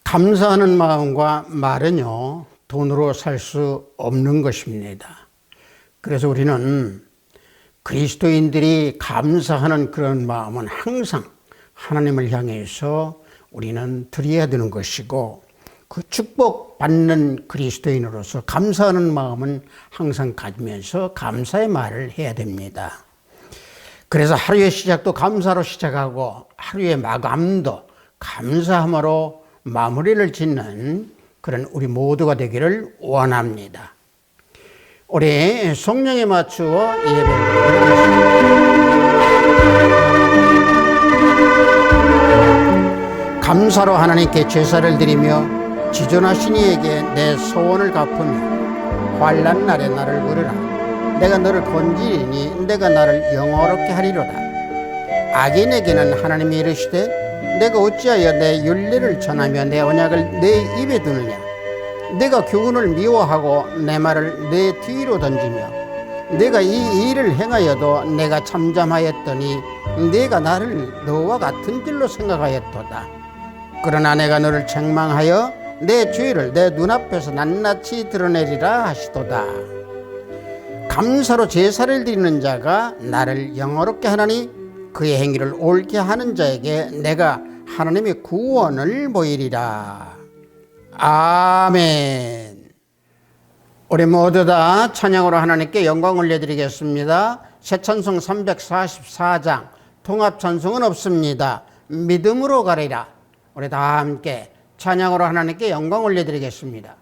감사하는 마음과 말은요, 돈으로 살 수 없는 것입니다. 그래서 우리는 그리스도인들이 감사하는 그런 마음은 항상 하나님을 향해서 우리는 드려야 되는 것이고, 그 축복받는 그리스도인으로서 감사하는 마음은 항상 가지면서 감사의 말을 해야 됩니다. 그래서 하루의 시작도 감사로 시작하고 하루의 마감도 감사함으로 마무리를 짓는 그런 우리 모두가 되기를 원합니다. 우리 성령에 맞추어 예배를 드리겠습니다. 감사로 하나님께 제사를 드리며 지존하신 이에게 내 소원을 갚으며 환난 날에 나를 부르라. 내가 너를 건지리니 내가 나를 영화롭게 하리로다. 악인에게는 하나님이 이르시되 내가 어찌하여 내 율례를 전하며 내 언약을 내 입에 두느냐. 내가 교훈을 미워하고 내 말을 내 뒤로 던지며 내가 이 일을 행하여도 내가 잠잠하였더니 내가 나를 너와 같은 길로 생각하였도다. 그러나 내가 너를 책망하여 내 죄를 내 눈앞에서 낱낱이 드러내리라 하시도다. 감사로 제사를 드리는 자가 나를 영화롭게 하나니 그의 행위를 옳게 하는 자에게 내가 하나님의 구원을 보이리라. 아멘. 우리 모두 다 찬양으로 하나님께 영광 올려드리겠습니다. 새 찬송 344장, 통합 찬송은 없습니다. 믿음으로 가리라. 우리 다 함께 찬양으로 하나님께 영광 올려드리겠습니다.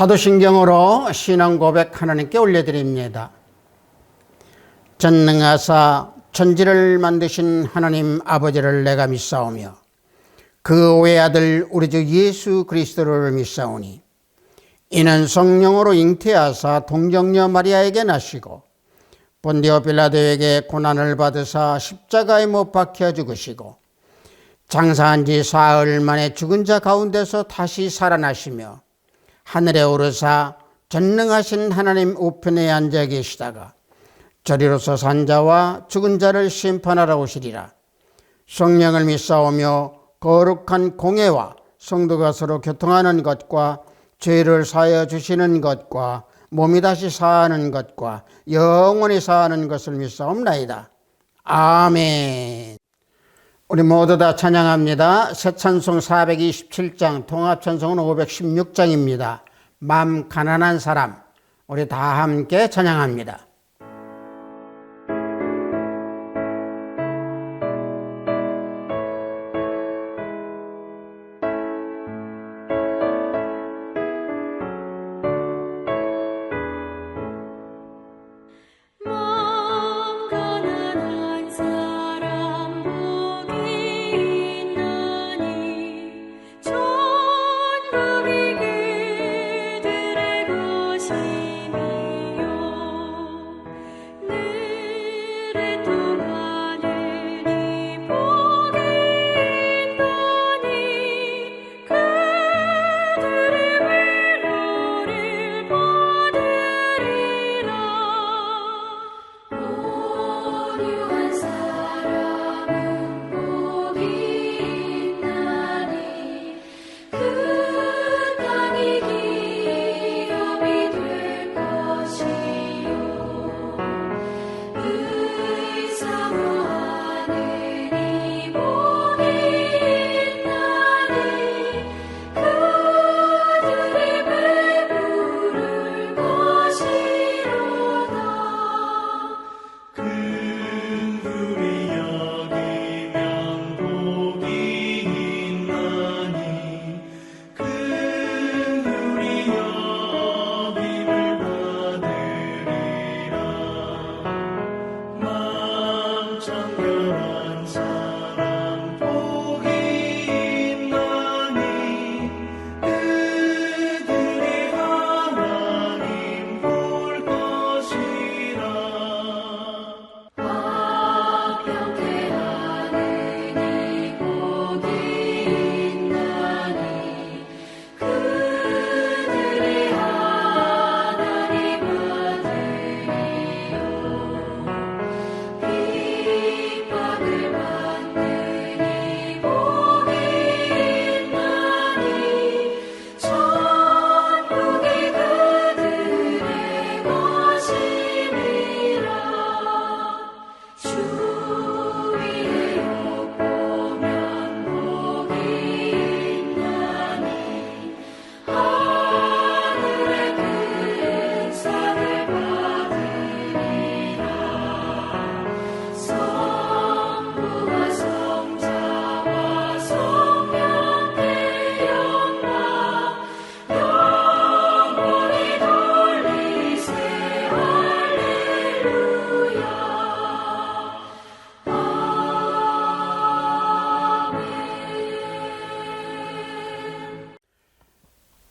사도신경으로 신앙 고백 하나님께 올려드립니다. 전능하사 천지를 만드신 하나님 아버지를 내가 믿사오며 그 외아들 우리 주 예수 그리스도를 믿사오니 이는 성령으로 잉태하사 동정녀 마리아에게 나시고 본디오 빌라도에게 고난을 받으사 십자가에 못 박혀 죽으시고 장사한 지 사흘 만에 죽은 자 가운데서 다시 살아나시며 하늘에 오르사 전능하신 하나님 우편에 앉아 계시다가 저리로서 산 자와 죽은 자를 심판하러 오시리라. 성령을 믿사오며 거룩한 공회와 성도가 서로 교통하는 것과 죄를 사하여 주시는 것과 몸이 다시 사하는 것과 영원히 사하는 것을 믿사옵나이다. 아멘. 우리 모두 다 찬양합니다. 새 찬송 427장, 통합 찬송은 516장입니다. 맘 가난한 사람. 우리 다 함께 찬양합니다.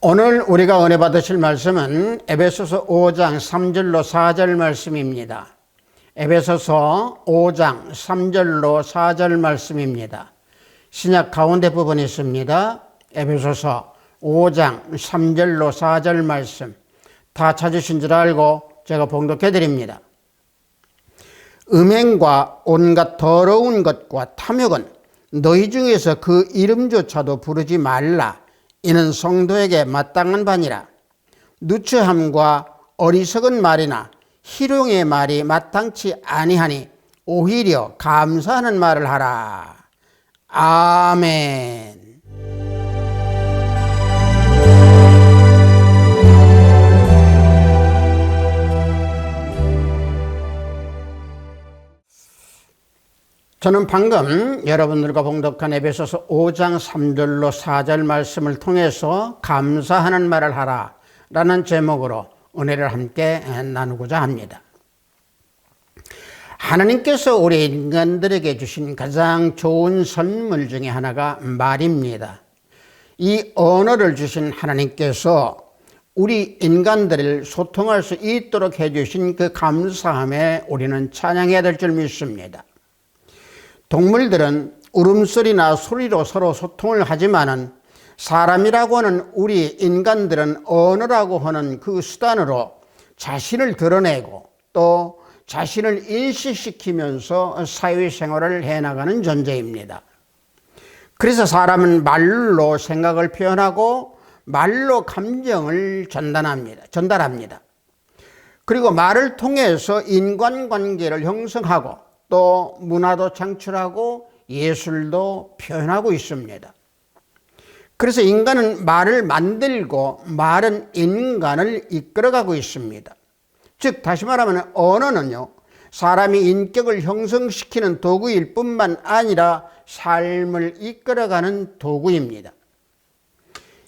오늘 우리가 은혜 받으실 말씀은 에베소서 5장 3절로 4절 말씀입니다. 에베소서 5장 3절로 4절 말씀입니다. 신약 가운데 부분이 있습니다. 에베소서 5장 3절로 4절 말씀 다 찾으신 줄 알고 제가 봉독해 드립니다. 음행과 온갖 더러운 것과 탐욕은 너희 중에서 그 이름조차도 부르지 말라. 이는 성도에게 마땅한 바니라. 누추함과 어리석은 말이나 희롱의 말이 마땅치 아니하니 오히려 감사하는 말을 하라. 아멘. 저는 방금 여러분들과 봉독한 에베소서 5장 3절로 4절 말씀을 통해서 감사하는 말을 하라 라는 제목으로 은혜를 함께 나누고자 합니다. 하나님께서 우리 인간들에게 주신 가장 좋은 선물 중에 하나가 말입니다. 이 언어를 주신 하나님께서 우리 인간들을 소통할 수 있도록 해주신 그 감사함에 우리는 찬양해야 될 줄 믿습니다. 동물들은 울음소리나 소리로 서로 소통을 하지만은 사람이라고 하는 우리 인간들은 언어라고 하는 그 수단으로 자신을 드러내고 또 자신을 인식시키면서 사회생활을 해나가는 존재입니다. 그래서 사람은 말로 생각을 표현하고 말로 감정을 전달합니다. 그리고 말을 통해서 인간관계를 형성하고 또 문화도 창출하고 예술도 표현하고 있습니다. 그래서 인간은 말을 만들고 말은 인간을 이끌어가고 있습니다. 즉 다시 말하면 언어는요, 사람이 인격을 형성시키는 도구일 뿐만 아니라 삶을 이끌어가는 도구입니다.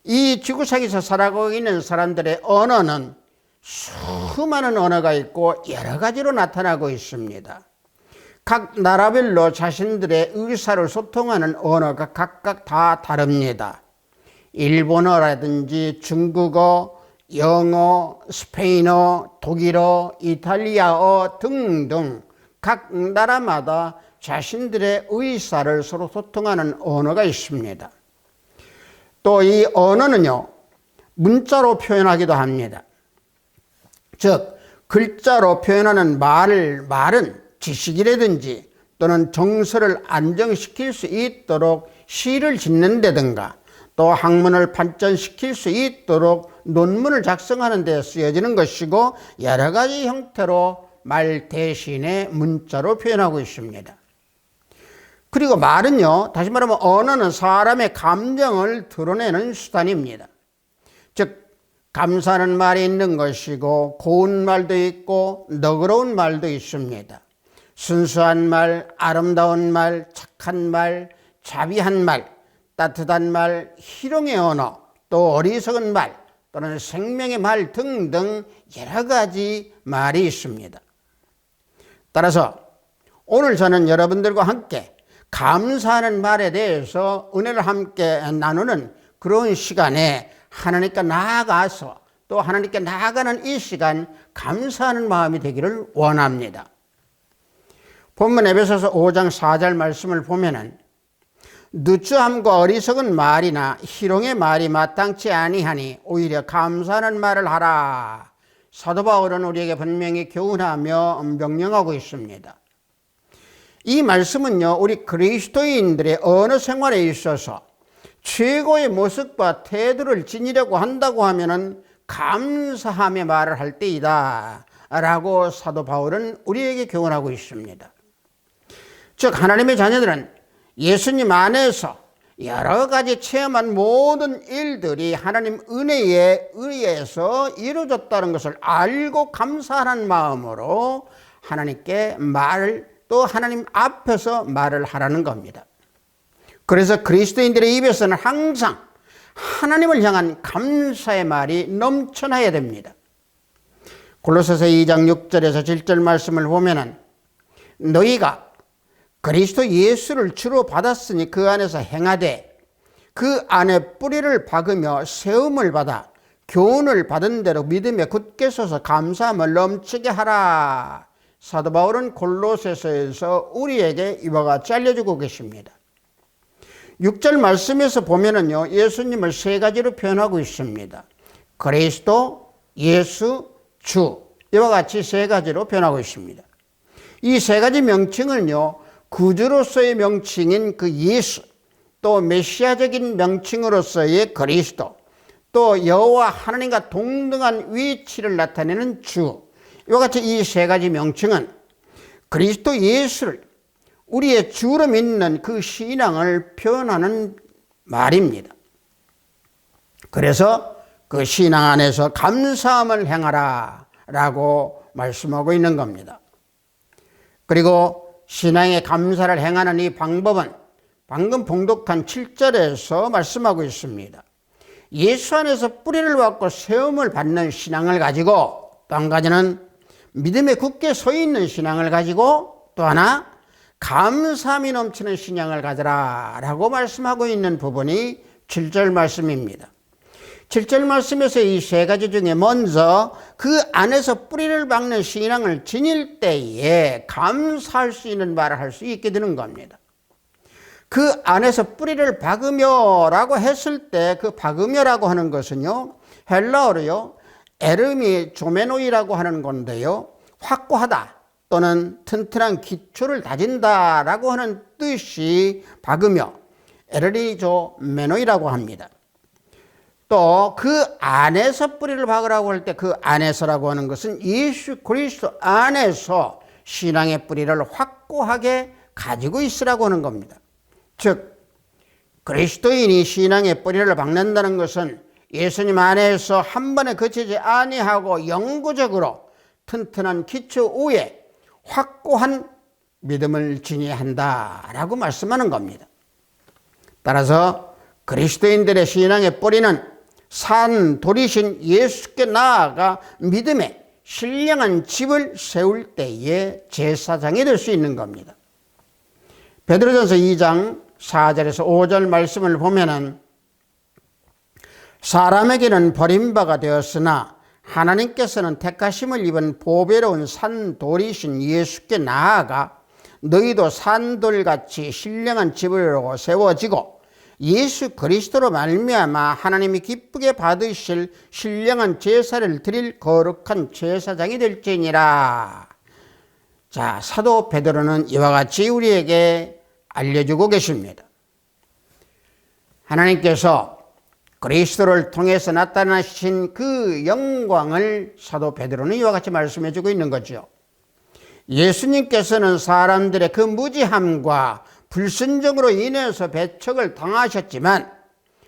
이 지구상에서 살아가고 있는 사람들의 언어는 수많은 언어가 있고 여러 가지로 나타나고 있습니다. 각 나라별로 자신들의 의사를 소통하는 언어가 각각 다 다릅니다. 일본어라든지 중국어, 영어, 스페인어, 독일어, 이탈리아어 등등 각 나라마다 자신들의 의사를 서로 소통하는 언어가 있습니다. 또 이 언어는요, 문자로 표현하기도 합니다. 즉 글자로 표현하는 말은 지식이라든지 또는 정서를 안정시킬 수 있도록 시를 짓는다든가 또 학문을 발전시킬 수 있도록 논문을 작성하는 데 쓰여지는 것이고 여러 가지 형태로 말 대신에 문자로 표현하고 있습니다. 그리고 말은요, 다시 말하면 언어는 사람의 감정을 드러내는 수단입니다. 즉 감사하는 말이 있는 것이고 고운 말도 있고 너그러운 말도 있습니다. 순수한 말, 아름다운 말, 착한 말, 자비한 말, 따뜻한 말, 희롱의 언어, 또 어리석은 말 또는 생명의 말 등등 여러 가지 말이 있습니다. 따라서 오늘 저는 여러분들과 함께 감사하는 말에 대해서 은혜를 함께 나누는 그런 시간에 하나님께 나아가서 또 하나님께 나아가는 이 시간 감사하는 마음이 되기를 원합니다. 본문 에베소서 5장 4절 말씀을 보면은 누추함과 어리석은 말이나 희롱의 말이 마땅치 아니하니 오히려 감사하는 말을 하라. 사도 바울은 우리에게 분명히 교훈하며 명령하고 있습니다. 이 말씀은요, 우리 그리스도인들의 언어 생활에 있어서 최고의 모습과 태도를 지니려고 한다고 하면은 감사함의 말을 할 때이다 라고 사도 바울은 우리에게 교훈하고 있습니다. 즉 하나님의 자녀들은 예수님 안에서 여러 가지 체험한 모든 일들이 하나님 은혜에 의해서 이루어졌다는 것을 알고 감사하는 마음으로 하나님께 또 하나님 앞에서 말을 하라는 겁니다. 그래서 그리스도인들의 입에서는 항상 하나님을 향한 감사의 말이 넘쳐나야 됩니다. 골로새서 2장 6절에서 7절 말씀을 보면은 너희가 그리스도 예수를 주로 받았으니 그 안에서 행하되 그 안에 뿌리를 박으며 세움을 받아 교훈을 받은 대로 믿음에 굳게 서서 감사함을 넘치게 하라. 사도 바울은 골로새서에서 우리에게 이와 같이 알려주고 계십니다. 6절 말씀에서 보면은요, 예수님을 세 가지로 표현하고 있습니다. 그리스도, 예수, 주. 이와 같이 세 가지로 표현하고 있습니다. 이 세 가지 명칭은요, 구주로서의 명칭인 그 예수, 또 메시아적인 명칭으로서의 그리스도, 또 여호와 하나님과 동등한 위치를 나타내는 주. 이와 같이 이 세 가지 명칭은 그리스도 예수를 우리의 주로 믿는 그 신앙을 표현하는 말입니다. 그래서 그 신앙 안에서 감사함을 행하라 라고 말씀하고 있는 겁니다. 그리고 신앙의 감사를 행하는 이 방법은 방금 봉독한 7절에서 말씀하고 있습니다. 예수 안에서 뿌리를 받고 세움을 받는 신앙을 가지고 또 한 가지는 믿음에 굳게 서 있는 신앙을 가지고 또 하나 감사함이 넘치는 신앙을 가져라 라고 말씀하고 있는 부분이 7절 말씀입니다. 7절 말씀에서 이 세 가지 중에 먼저 그 안에서 뿌리를 박는 신앙을 지닐 때에 감사할 수 있는 말을 할 수 있게 되는 겁니다. 그 안에서 뿌리를 박으며 라고 했을 때 그 박으며라고 하는 것은요, 헬라어로요, 에르미 조메노이라고 하는 건데요, 확고하다 또는 튼튼한 기초를 다진다 라고 하는 뜻이 박으며 에르리조 메노이라고 합니다. 또 그 안에서 뿌리를 박으라고 할 때 그 안에서라고 하는 것은 예수 그리스도 안에서 신앙의 뿌리를 확고하게 가지고 있으라고 하는 겁니다. 즉 그리스도인이 신앙의 뿌리를 박는다는 것은 예수님 안에서 한 번에 그치지 아니하고 영구적으로 튼튼한 기초 위에 확고한 믿음을 지녀야 한다라고 말씀하는 겁니다. 따라서 그리스도인들의 신앙의 뿌리는 산 돌이신 예수께 나아가 믿음의 신령한 집을 세울 때에 제사장이 될 수 있는 겁니다. 베드로전서 2장 4절에서 5절 말씀을 보면은 사람에게는 버림받아 되었으나 하나님께서는 택하심을 입은 보배로운 산돌이신 예수께 나아가 너희도 산돌같이 신령한 집으로 세워지고 예수 그리스도로 말미암아 하나님이 기쁘게 받으실 신령한 제사를 드릴 거룩한 제사장이 될지니라. 자, 사도 베드로는 이와 같이 우리에게 알려주고 계십니다. 하나님께서 그리스도를 통해서 나타나신 그 영광을 사도 베드로는 이와 같이 말씀해 주고 있는 거죠. 예수님께서는 사람들의 그 무지함과 불순종으로 인해서 배척을 당하셨지만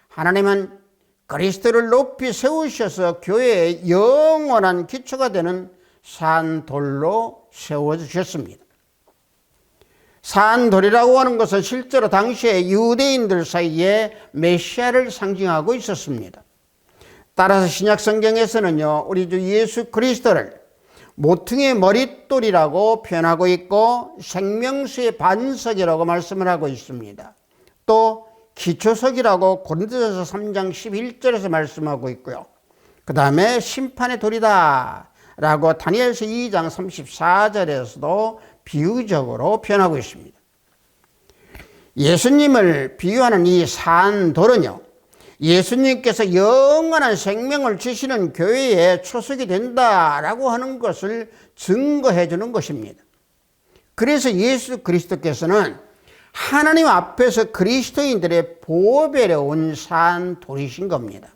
하나님은 그리스도를 높이 세우셔서 교회의 영원한 기초가 되는 산돌로 세워주셨습니다. 산돌이라고 하는 것은 실제로 당시에 유대인들 사이에 메시아를 상징하고 있었습니다. 따라서 신약 성경에서는요, 우리 주 예수 그리스도를 모퉁이의 머릿돌이라고 표현하고 있고 생명수의 반석이라고 말씀을 하고 있습니다. 또 기초석이라고 고린도전서 3장 11절에서 말씀하고 있고요. 그 다음에 심판의 돌이다 라고 다니엘서 2장 34절에서도 비유적으로 표현하고 있습니다. 예수님을 비유하는 이 산돌은요, 예수님께서 영원한 생명을 주시는 교회의 초석이 된다라고 하는 것을 증거해 주는 것입니다. 그래서 예수 그리스도께서는 하나님 앞에서 그리스도인들의 보배로운 산돌이신 겁니다.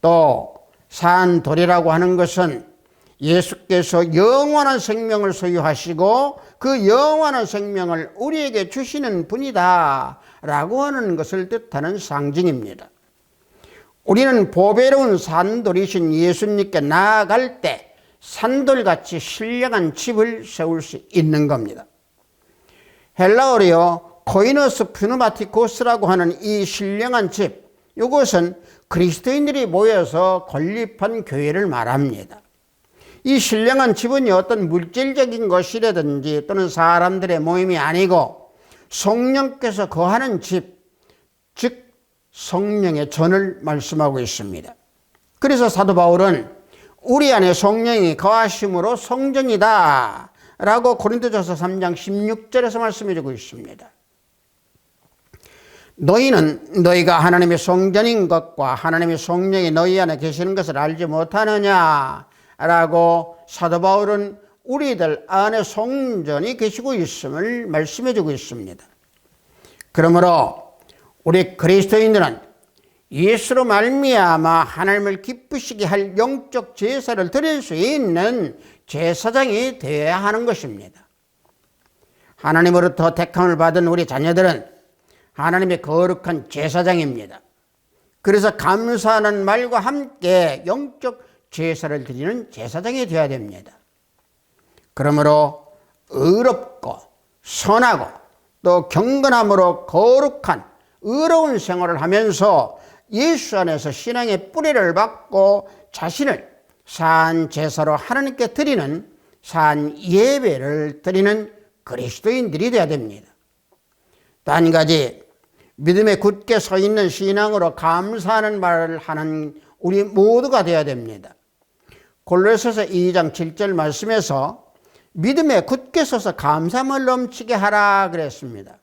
또 산돌이라고 하는 것은 예수께서 영원한 생명을 소유하시고 그 영원한 생명을 우리에게 주시는 분이다 라고 하는 것을 뜻하는 상징입니다. 우리는 보배로운 산돌이신 예수님께 나아갈 때 산돌같이 신령한 집을 세울 수 있는 겁니다. 헬라어로요 코이노스 푸누마티코스라고 하는 이 신령한 집, 이것은 그리스도인들이 모여서 건립한 교회를 말합니다. 이 신령한 집은요, 어떤 물질적인 것이라든지 또는 사람들의 모임이 아니고 성령께서 거하는 집, 즉 성령의 전을 말씀하고 있습니다. 그래서 사도 바울은 우리 안에 성령이 거하심으로 성전이다 라고 고린도전서 3장 16절에서 말씀해 주고 있습니다. 너희는 너희가 하나님의 성전인 것과 하나님의 성령이 너희 안에 계시는 것을 알지 못하느냐 라고 사도 바울은 우리들 안에 성전이 계시고 있음을 말씀해 주고 있습니다. 그러므로 우리 그리스도인들은 예수로 말미암아 하나님을 기쁘시게 할 영적 제사를 드릴 수 있는 제사장이 되어야 하는 것입니다. 하나님으로부터 택함을 받은 우리 자녀들은 하나님의 거룩한 제사장입니다. 그래서 감사하는 말과 함께 영적 제사를 드리는 제사장이 되어야 됩니다. 그러므로 의롭고 선하고 또 경건함으로 거룩한 의로운 생활을 하면서 예수 안에서 신앙의 뿌리를 받고 자신을 산 제사로 하나님께 드리는 산 예배를 드리는 그리스도인들이 되어야 됩니다. 또 한 가지, 믿음에 굳게 서 있는 신앙으로 감사하는 말을 하는 우리 모두가 되어야 됩니다. 골로새서 2장 7절 말씀에서 믿음에 굳게 서서 감사함을 넘치게 하라 그랬습니다.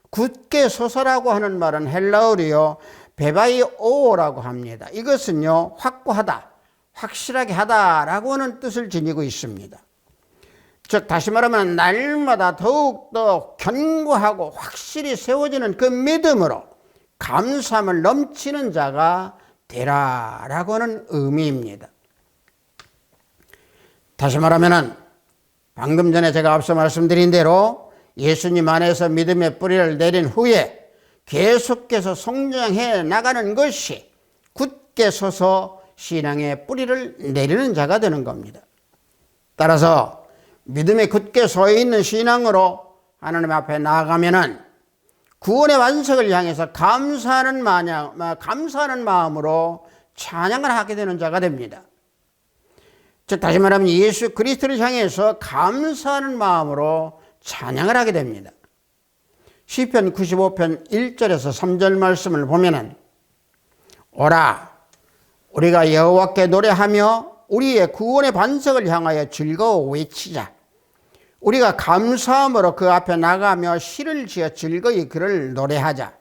굳게 서서라고 하는 말은 헬라어로요 베바이오라고 합니다. 이것은요 확고하다, 확실하게 하다라고 하는 뜻을 지니고 있습니다. 즉 다시 말하면 날마다 더욱더 견고하고 확실히 세워지는 그 믿음으로 감사함을 넘치는 자가 되라라고 하는 의미입니다. 다시 말하면 방금 전에 제가 앞서 말씀드린 대로 예수님 안에서 믿음의 뿌리를 내린 후에 계속해서 성장해 나가는 것이 굳게 서서 신앙의 뿌리를 내리는 자가 되는 겁니다. 따라서 믿음에 굳게 서 있는 신앙으로 하나님 앞에 나아가면은 구원의 완성을 향해서 감사하는 마음으로 찬양을 하게 되는 자가 됩니다. 즉 다시 말하면 예수 그리스도를 향해서 감사하는 마음으로 찬양을 하게 됩니다. 시편 95편 1절에서 3절 말씀을 보면은 오라 우리가 여호와께 노래하며 우리의 구원의 반석을 향하여 즐거워 외치자. 우리가 감사함으로 그 앞에 나가며 시를 지어 즐거이 그를 노래하자.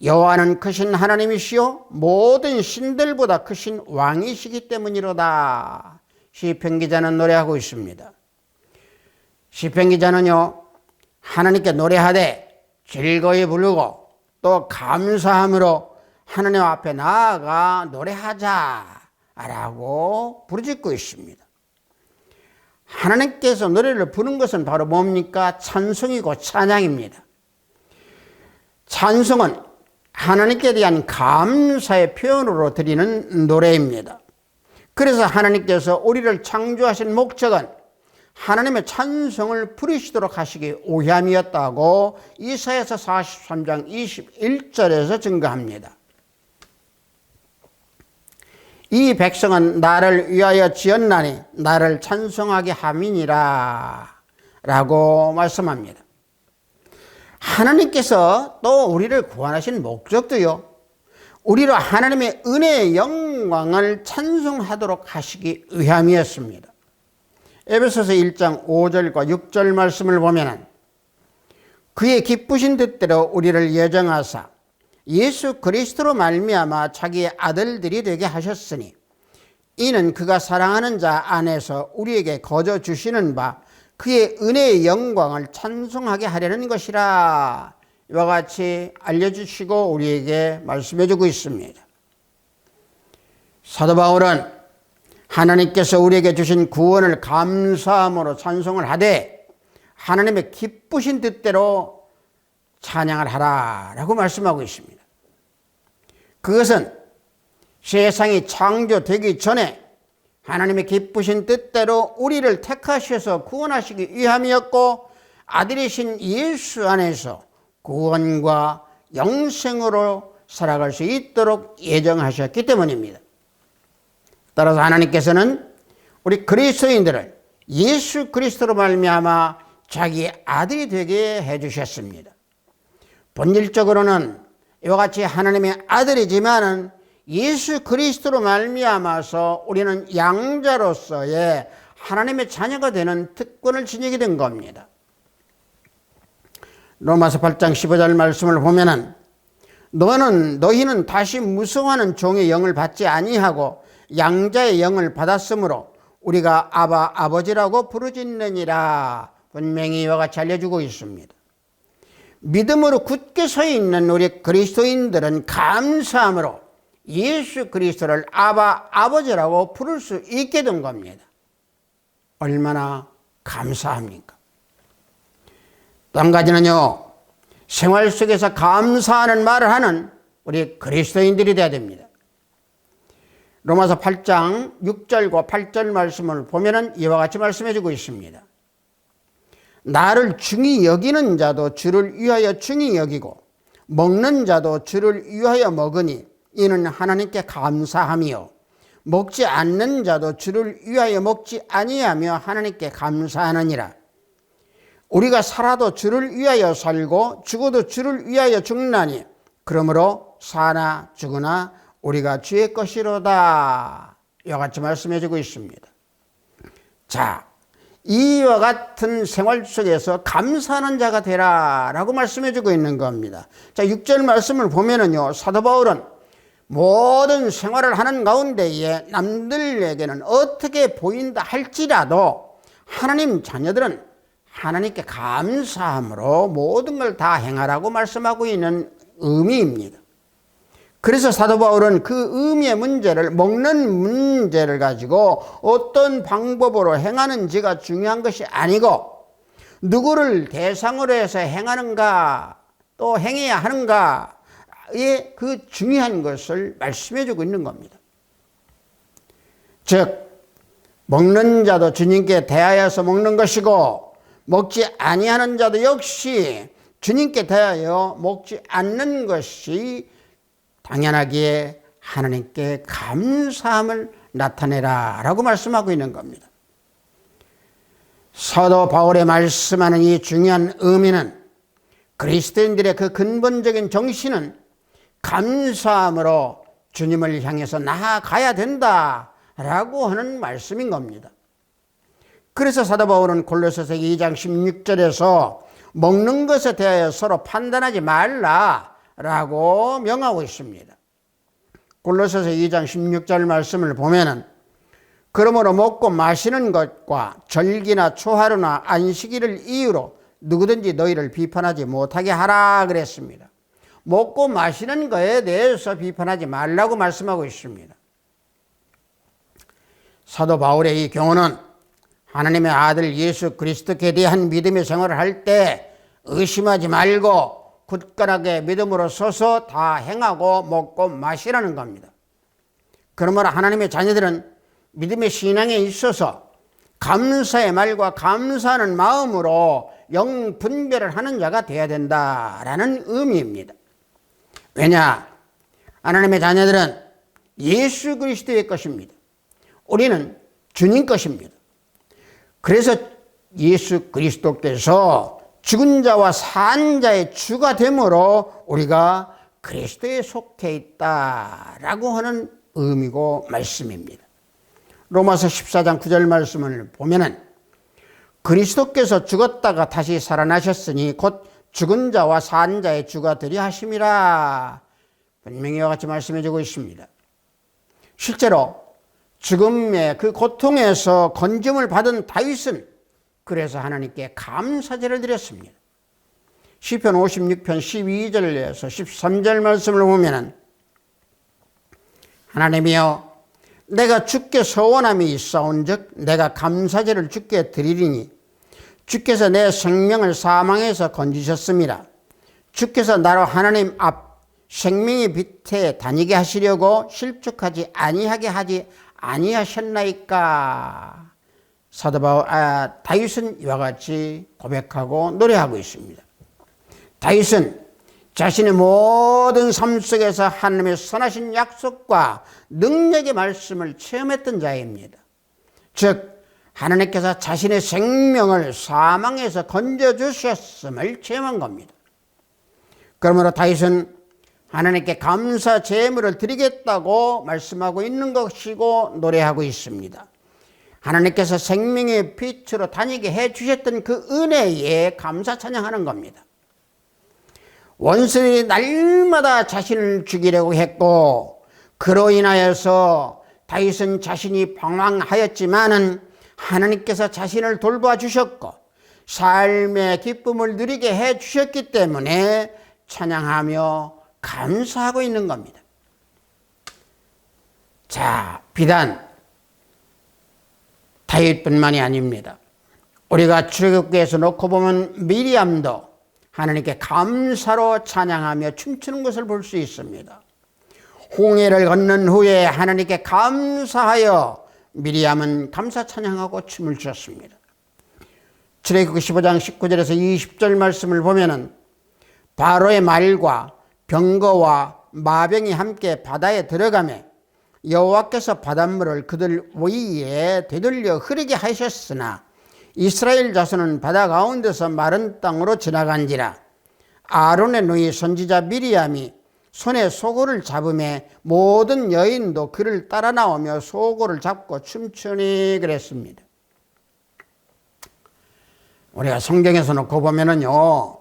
여호와는 크신 하나님이시요 모든 신들보다 크신 왕이시기 때문이로다. 시편 기자는 노래하고 있습니다. 시편 기자는요 하나님께 노래하되 즐거이 부르고 또 감사함으로 하나님 앞에 나아가 노래하자라고 부르짖고 있습니다. 하나님께서 노래를 부르는 것은 바로 뭡니까? 찬송이고 찬양입니다. 찬송은 하나님께 대한 감사의 표현으로 드리는 노래입니다. 그래서 하나님께서 우리를 창조하신 목적은 하나님의 찬송을 부르시도록 하시기 위함이었다고 이사야서 43장 21절에서 증거합니다. 이 백성은 나를 위하여 지었나니 나를 찬송하게 함이니라 라고 말씀합니다. 하나님께서 또 우리를 구원하신 목적도요 우리로 하나님의 은혜의 영광을 찬송하도록 하시기 위함이었습니다. 에베소서 1장 5절과 6절 말씀을 보면 그의 기쁘신 뜻대로 우리를 예정하사 예수 그리스도로 말미암아 자기의 아들들이 되게 하셨으니 이는 그가 사랑하는 자 안에서 우리에게 거저 주시는 바 그의 은혜의 영광을 찬송하게 하려는 것이라. 이와 같이 알려주시고 우리에게 말씀해주고 있습니다. 사도 바울은 하나님께서 우리에게 주신 구원을 감사함으로 찬송을 하되 하나님의 기쁘신 뜻대로 찬양을 하라라고 말씀하고 있습니다. 그것은 세상이 창조되기 전에 하나님의 기쁘신 뜻대로 우리를 택하셔서 구원하시기 위함이었고 아들이신 예수 안에서 구원과 영생으로 살아갈 수 있도록 예정하셨기 때문입니다. 따라서 하나님께서는 우리 그리스도인들을 예수 그리스도로 말미암아 자기의 아들이 되게 해주셨습니다. 본질적으로는 이와 같이 하나님의 아들이지만은 예수 그리스도로 말미암아서 우리는 양자로서의 하나님의 자녀가 되는 특권을 지니게 된 겁니다. 로마서 8장 15절 말씀을 보면은 너희는 다시 무서워하는 종의 영을 받지 아니하고 양자의 영을 받았으므로 우리가 아바 아버지라고 부르짖느니라. 분명히 이와 같이 알려주고 있습니다. 믿음으로 굳게 서 있는 우리 그리스도인들은 감사함으로 예수 그리스도를 아바 아버지라고 부를 수 있게 된 겁니다. 얼마나 감사합니까? 또 한 가지는요, 생활 속에서 감사하는 말을 하는 우리 그리스도인들이 되어야 됩니다. 로마서 8장 6절과 8절 말씀을 보면은 이와 같이 말씀해 주고 있습니다. 나를 중히 여기는 자도 주를 위하여 중히 여기고 먹는 자도 주를 위하여 먹으니 이는 하나님께 감사함이요 먹지 않는 자도 주를 위하여 먹지 아니하며 하나님께 감사하느니라. 우리가 살아도 주를 위하여 살고 죽어도 주를 위하여 죽나니 그러므로 사나 죽으나 우리가 주의 것이로다. 이와 같이 말씀해 주고 있습니다. 자, 이와 같은 생활 속에서 감사하는 자가 되라 라고 말씀해 주고 있는 겁니다. 자, 6절 말씀을 보면은요, 사도 바울은 모든 생활을 하는 가운데에 남들에게는 어떻게 보인다 할지라도 하나님 자녀들은 하나님께 감사함으로 모든 걸 다 행하라고 말씀하고 있는 의미입니다. 그래서 사도 바울은 그 의미의 문제를, 먹는 문제를 가지고 어떤 방법으로 행하는지가 중요한 것이 아니고 누구를 대상으로 해서 행하는가, 또 행해야 하는가의 그 중요한 것을 말씀해 주고 있는 겁니다. 즉 먹는 자도 주님께 대하여서 먹는 것이고 먹지 아니하는 자도 역시 주님께 대하여 먹지 않는 것이 당연하기에 하나님께 감사함을 나타내라 라고 말씀하고 있는 겁니다. 사도 바울의 말씀하는 이 중요한 의미는 그리스도인들의 그 근본적인 정신은 감사함으로 주님을 향해서 나아가야 된다라고 하는 말씀인 겁니다. 그래서 사도 바울은 골로새서 2장 16절에서 먹는 것에 대하여 서로 판단하지 말라라고 명하고 있습니다. 골로새서 2장 16절 말씀을 보면은 그러므로 먹고 마시는 것과 절기나 초하루나 안식일을 이유로 누구든지 너희를 비판하지 못하게 하라 그랬습니다. 먹고 마시는 것에 대해서 비판하지 말라고 말씀하고 있습니다. 사도 바울의 이 경우는 하나님의 아들 예수 그리스도께 대한 믿음의 생활을 할 때 의심하지 말고 굳건하게 믿음으로 서서 다 행하고 먹고 마시라는 겁니다. 그러므로 하나님의 자녀들은 믿음의 신앙에 있어서 감사의 말과 감사하는 마음으로 영 분별을 하는 자가 되어야 된다라는 의미입니다. 왜냐? 하나님의 자녀들은 예수 그리스도의 것입니다. 우리는 주님 것입니다. 그래서 예수 그리스도께서 죽은 자와 산 자의 주가 되므로 우리가 그리스도에 속해 있다라고 하는 의미고 말씀입니다. 로마서 14장 9절 말씀을 보면은 그리스도께서 죽었다가 다시 살아나셨으니 곧 죽은 자와 산 자의 주가 되려 하심이라 분명히 이와 같이 말씀해 주고 있습니다. 실제로 죽음의 그 고통에서 건짐을 받은 다윗은 그래서 하나님께 감사제를 드렸습니다. 시편 56편 12절에서 13절 말씀을 보면은 하나님이여 내가 주께 서원함이 있사온즉 내가 감사제를 주께 드리리니 주께서 내 생명을 사망에서 건지셨습니다. 주께서 나로 하나님 앞 생명의 빛에 다니게 하시려고 실족하지 아니하게 하지 아니하셨나이까. 사도 바울 다윗은 이와 같이 고백하고 노래하고 있습니다. 다윗은 자신의 모든 삶 속에서 하나님의 선하신 약속과 능력의 말씀을 체험했던 자입니다. 즉 하나님께서 자신의 생명을 사망에서 건져주셨음을 체험한 겁니다. 그러므로 다윗은 하나님께 감사 제물을 드리겠다고 말씀하고 있는 것이고 노래하고 있습니다. 하나님께서 생명의 빛으로 다니게 해주셨던 그 은혜에 감사 찬양하는 겁니다. 원수들이 날마다 자신을 죽이려고 했고 그로 인하여서 다윗은 자신이 방황하였지만은 하나님께서 자신을 돌봐 주셨고 삶의 기쁨을 누리게 해 주셨기 때문에 찬양하며 감사하고 있는 겁니다. 자, 비단 다윗뿐만이 아닙니다. 우리가 출애굽기에서 놓고 보면 미리암도 하나님께 감사로 찬양하며 춤추는 것을 볼 수 있습니다. 홍해를 건넌 후에 하나님께 감사하여 미리암은 감사 찬양하고 춤을 추었습니다. 출애굽기 15장 19절에서 20절 말씀을 보면은 바로의 말과 병거와 마병이 함께 바다에 들어가매 여호와께서 바닷물을 그들 위에 되돌려 흐르게 하셨으나 이스라엘 자손은 바다 가운데서 마른 땅으로 지나간지라. 아론의 누이 선지자 미리암이 손에 소고를 잡음에 모든 여인도 그를 따라 나오며 소고를 잡고 춤추니 그랬습니다. 우리가 성경에서 놓고 보면은요,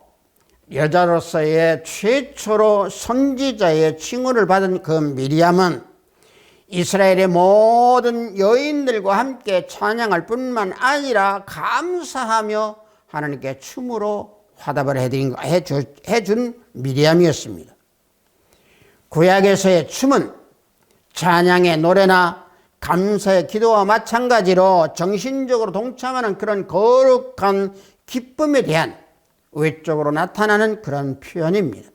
여자로서의 최초로 선지자의 칭호를 받은 그 미리암은 이스라엘의 모든 여인들과 함께 찬양할 뿐만 아니라 감사하며 하나님께 춤으로 화답을 해준 미리암이었습니다. 구약에서의 춤은 찬양의 노래나 감사의 기도와 마찬가지로 정신적으로 동참하는 그런 거룩한 기쁨에 대한 외적으로 나타나는 그런 표현입니다.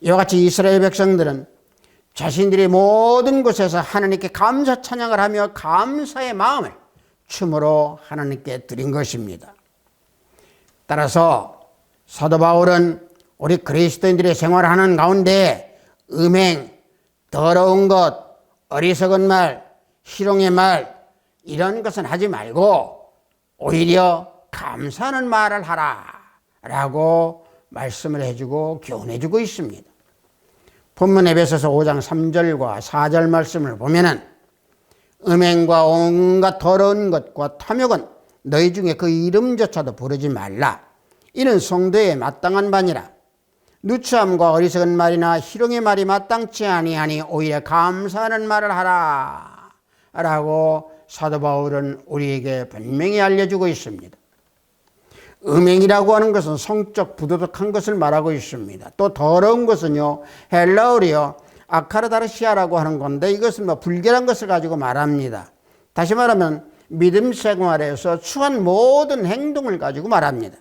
이와 같이 이스라엘 백성들은 자신들이 모든 곳에서 하나님께 감사 찬양을 하며 감사의 마음을 춤으로 하나님께 드린 것입니다. 따라서 사도 바울은 우리 그리스도인들의 생활하는 가운데 음행, 더러운 것, 어리석은 말, 희롱의 말 이런 것은 하지 말고 오히려 감사하는 말을 하라 라고 말씀을 해주고 교훈해주고 있습니다. 본문 에베소서 5장 3절과 4절 말씀을 보면은 음행과 온갖 더러운 것과 탐욕은 너희 중에 그 이름조차도 부르지 말라. 이는 성도에 마땅한 바니라. 누추함과 어리석은 말이나 희롱의 말이 마땅치 아니하니 오히려 감사하는 말을 하라 라고 사도 바울은 우리에게 분명히 알려주고 있습니다. 음행이라고 하는 것은 성적 부도덕한 것을 말하고 있습니다. 또 더러운 것은요, 헬라어로요 아카르다르시아라고 하는 건데 이것은 불결한 것을 가지고 말합니다. 다시 말하면 믿음 생활에서 추한 모든 행동을 가지고 말합니다.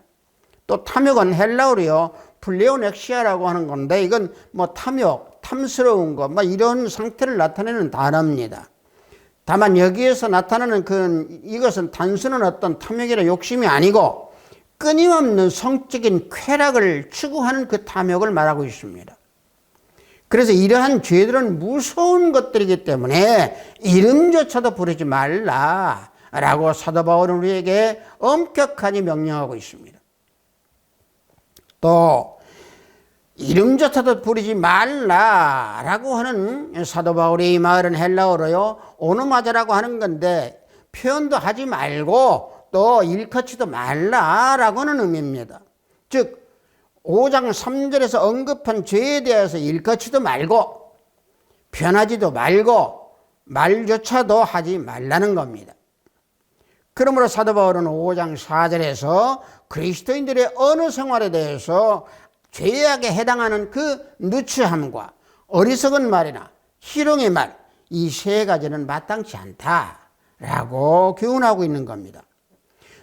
또 탐욕은 헬라어로요 플레오넥시아라고 하는 건데 이건 탐욕, 탐스러운 것 이런 상태를 나타내는 단어입니다. 다만 여기에서 나타나는 이것은 단순한 어떤 탐욕이나 욕심이 아니고 끊임없는 성적인 쾌락을 추구하는 그 탐욕을 말하고 있습니다. 그래서 이러한 죄들은 무서운 것들이기 때문에 이름조차도 부르지 말라라고 사도 바울은 우리에게 엄격하게 명령하고 있습니다. 또 이름조차도 부르지 말라라고 하는 사도 바울의 이 말은 헬라어로요 오노마자라고 하는 건데 표현도 하지 말고 또 일컫지도 말라라고 하는 의미입니다. 즉 5장 3절에서 언급한 죄에 대해서 일컫지도 말고 변하지도 말고 말조차도 하지 말라는 겁니다. 그러므로 사도 바울은 5장 4절에서 그리스도인들의 언어 생활에 대해서 죄악에 해당하는 그 누추함과 어리석은 말이나 희롱의 말 이 세 가지는 마땅치 않다라고 교훈하고 있는 겁니다.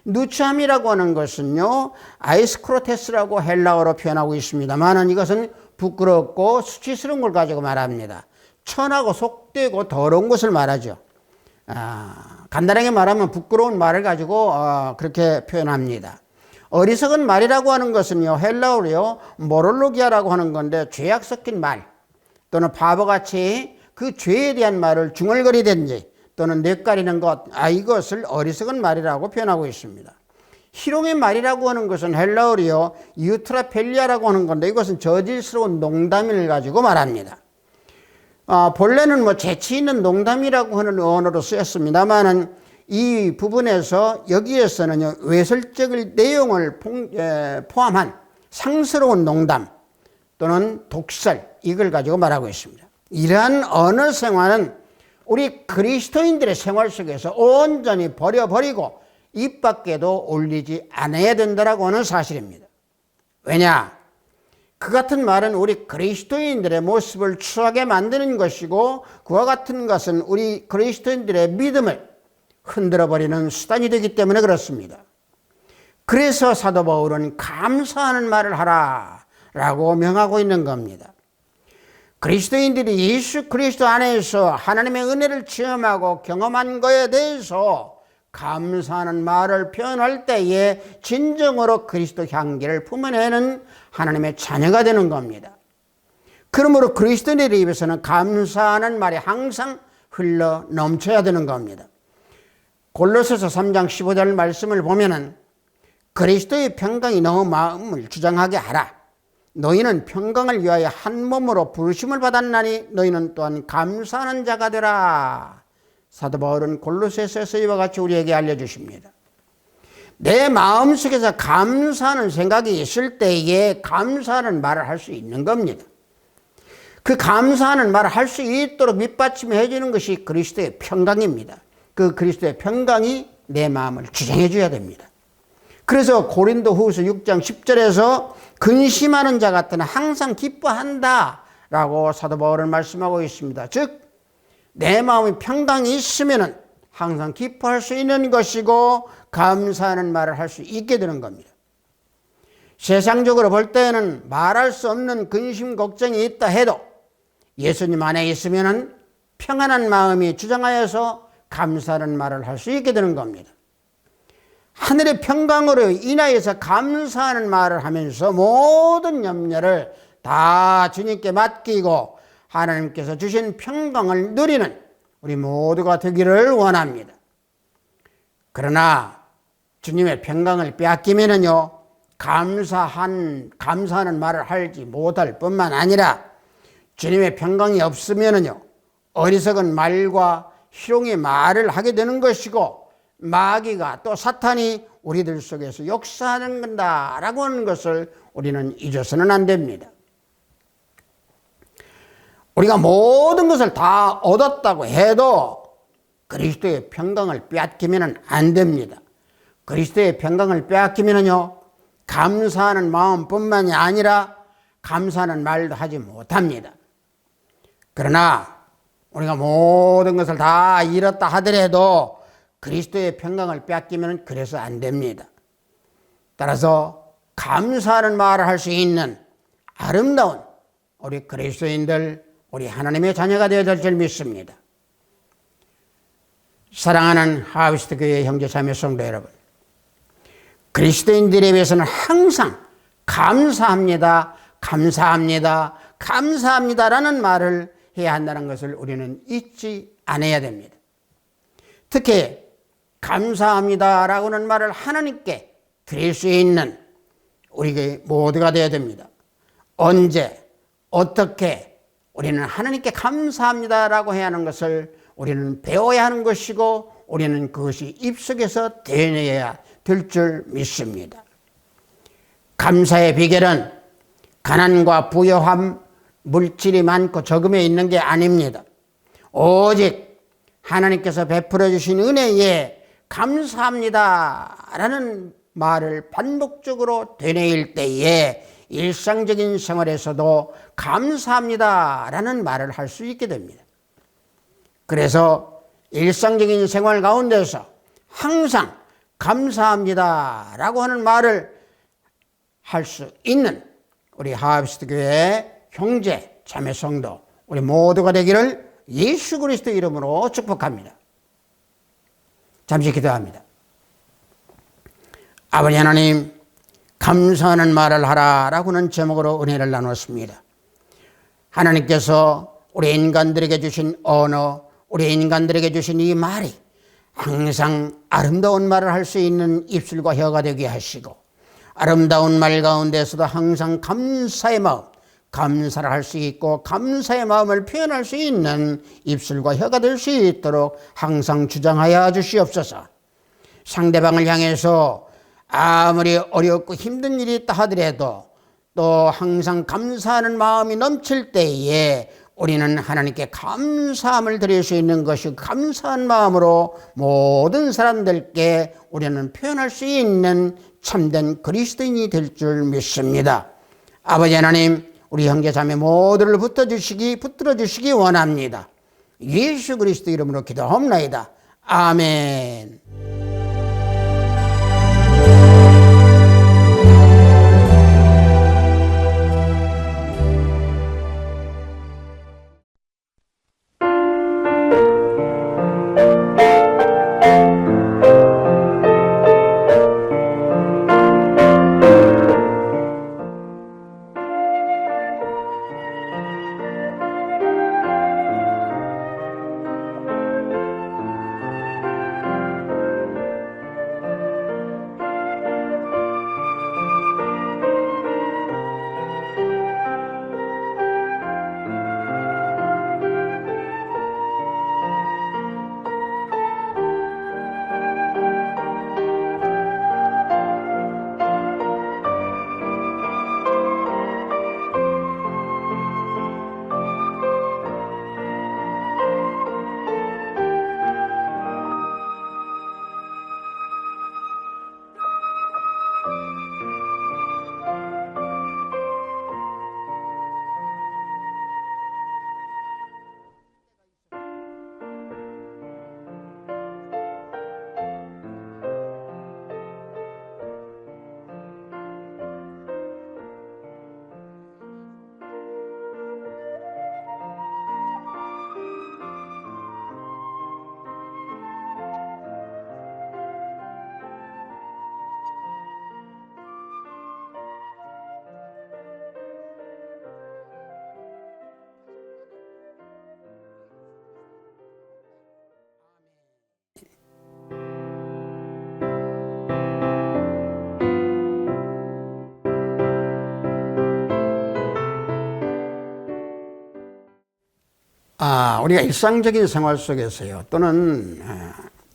누추함이라고 하는 것은요 아이스크로테스라고 헬라어로 표현하고 있습니다만 이것은 부끄럽고 수치스러운 걸 가지고 말합니다. 천하고 속되고 더러운 것을 말하죠. 간단하게 말하면 부끄러운 말을 가지고 그렇게 표현합니다. 어리석은 말이라고 하는 것은요 헬라어로요 모롤로기아라고 하는 건데 죄악 섞인 말 또는 바보같이 그 죄에 대한 말을 중얼거리든지 또는 뇌까리는 것, 이것을 어리석은 말이라고 표현하고 있습니다. 희롱의 말이라고 하는 것은 헬라어로요 유트라펠리아라고 하는 건데 이것은 저질스러운 농담을 가지고 말합니다. 본래는 재치 있는 농담이라고 하는 언어로 쓰였습니다만은 이 부분에서 여기에서는 외설적인 내용을 포함한 상스러운 농담 또는 독설 이걸 가지고 말하고 있습니다. 이러한 언어 생활은 우리 그리스도인들의 생활 속에서 온전히 버려버리고 입 밖에도 올리지 않아야 된다라고 하는 사실입니다. 왜냐? 그 같은 말은 우리 그리스도인들의 모습을 추하게 만드는 것이고 그와 같은 것은 우리 그리스도인들의 믿음을 흔들어버리는 수단이 되기 때문에 그렇습니다. 그래서 사도 바울은 감사하는 말을 하라라고 명하고 있는 겁니다. 그리스도인들이 예수 그리스도 안에서 하나님의 은혜를 체험하고 경험한 것에 대해서 감사하는 말을 표현할 때에 진정으로 그리스도 향기를 품어내는 하나님의 자녀가 되는 겁니다. 그러므로 그리스도인들의 입에서는 감사하는 말이 항상 흘러 넘쳐야 되는 겁니다. 골로새서 3장 15절 말씀을 보면은 그리스도의 평강이 너 마음을 주장하게 하라. 너희는 평강을 위하여 한 몸으로 부르심을 받았나니 너희는 또한 감사하는 자가 되라. 사도 바울은 골로새서에서 이와 같이 우리에게 알려주십니다. 내 마음속에서 감사하는 생각이 있을 때에 감사하는 말을 할 수 있는 겁니다. 그 감사하는 말을 할 수 있도록 밑받침해 주는 것이 그리스도의 평강입니다. 그 그리스도의 평강이 내 마음을 주장해 줘야 됩니다. 그래서 고린도후서 6장 10절에서 근심하는 자 같으나 항상 기뻐한다 라고 사도 바울은 말씀하고 있습니다. 즉 내 마음에 평강이 있으면 항상 기뻐할 수 있는 것이고 감사하는 말을 할 수 있게 되는 겁니다. 세상적으로 볼 때는 말할 수 없는 근심 걱정이 있다 해도 예수님 안에 있으면 평안한 마음이 주장하여서 감사하는 말을 할 수 있게 되는 겁니다. 하늘의 평강으로 인하여서 감사하는 말을 하면서 모든 염려를 다 주님께 맡기고 하나님께서 주신 평강을 누리는 우리 모두가 되기를 원합니다. 그러나 주님의 평강을 빼앗기면은요, 감사하는 말을 하지 못할 뿐만 아니라 주님의 평강이 없으면은요, 어리석은 말과 희롱의 말을 하게 되는 것이고 마귀가 또 사탄이 우리들 속에서 역사하는 건다라고 하는 것을 우리는 잊어서는 안 됩니다. 우리가 모든 것을 다 얻었다고 해도 그리스도의 평강을 빼앗기면 안 됩니다. 그리스도의 평강을 빼앗기면요, 감사하는 마음뿐만이 아니라 감사하는 말도 하지 못합니다. 그러나 우리가 모든 것을 다 잃었다 하더라도 그리스도의 평강을 빼앗기면 그래서 안 됩니다. 따라서 감사하는 말을 할 수 있는 아름다운 우리 그리스도인들, 우리 하나님의 자녀가 되어야 될 줄 믿습니다. 사랑하는 하비스트 교회 형제 자매 성도 여러분, 그리스도인들에 비해서는 항상 감사합니다, 감사합니다, 감사합니다라는 말을 해야 한다는 것을 우리는 잊지 않아야 됩니다. 특히 감사합니다라고는 말을 하나님께 드릴 수 있는 우리 모두가 되어야 됩니다. 언제, 어떻게 우리는 하나님께 감사합니다라고 해야 하는 것을 우리는 배워야 하는 것이고 우리는 그것이 입속에서 되뇌어야 될 줄 믿습니다. 감사의 비결은 가난과 부요함, 물질이 많고 적음에 있는 게 아닙니다. 오직 하나님께서 베풀어 주신 은혜에 감사합니다라는 말을 반복적으로 되뇌일 때에 일상적인 생활에서도 감사합니다라는 말을 할 수 있게 됩니다. 그래서 일상적인 생활 가운데서 항상 감사합니다라고 하는 말을 할 수 있는 우리 하비스트 교회 형제, 자매 성도 우리 모두가 되기를 예수 그리스도 이름으로 축복합니다. 잠시 기도합니다. 아버지 하나님, 감사하는 말을 하라라고는 제목으로 은혜를 나눴습니다. 하나님께서 우리 인간들에게 주신 언어, 우리 인간들에게 주신 이 말이 항상 아름다운 말을 할 수 있는 입술과 혀가 되게 하시고 아름다운 말 가운데서도 항상 감사의 마음, 감사를 할 수 있고 감사의 마음을 표현할 수 있는 입술과 혀가 될 수 있도록 항상 주장하여 주시옵소서. 상대방을 향해서 아무리 어렵고 힘든 일이 있다 하더라도 또 항상 감사하는 마음이 넘칠 때에 우리는 하나님께 감사함을 드릴 수 있는 것이 감사한 마음으로 모든 사람들께 우리는 표현할 수 있는 참된 그리스도인이 될 줄 믿습니다. 아버지 하나님, 우리 형제 자매 모두를 붙들어 주시기 원합니다. 예수 그리스도 이름으로 기도하옵나이다. 아멘. 우리가 일상적인 생활 속에서요, 또는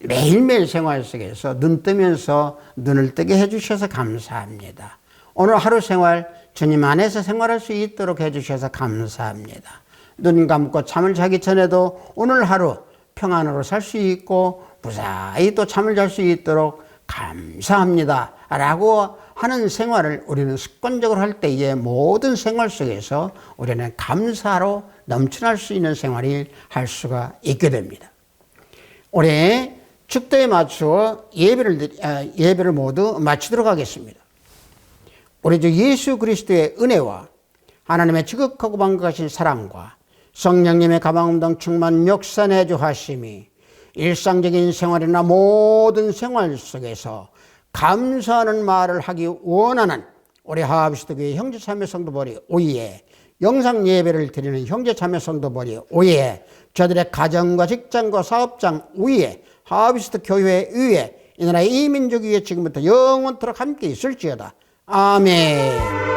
매일매일 생활 속에서 눈 뜨면서 눈을 뜨게 해주셔서 감사합니다. 오늘 하루 생활 주님 안에서 생활할 수 있도록 해주셔서 감사합니다. 눈 감고 잠을 자기 전에도 오늘 하루 평안으로 살 수 있고 무사히 또 잠을 잘 수 있도록 감사합니다 라고 하는 생활을 우리는 습관적으로 할 때에 모든 생활 속에서 우리는 감사로 넘쳐날 수 있는 생활을 할 수가 있게 됩니다. 올해 축도에 맞추어 예배를 모두 마치도록 하겠습니다. 우리 주 예수 그리스도의 은혜와 하나님의 지극하고 방극하신 사랑과 성령님의 가방음동 충만 역사내주 하심이 일상적인 생활이나 모든 생활 속에서 감사하는 말을 하기 원하는 우리 하합시도교회 형제자매 성도벌이 오후에 영상 예배를 드리는 형제자매 성도벌이 오후에 저들의 가정과 직장과 사업장 위에 하합시도 교회 위에 이 나라의 이 민족 위에 지금부터 영원토록 함께 있을지어다. 아멘.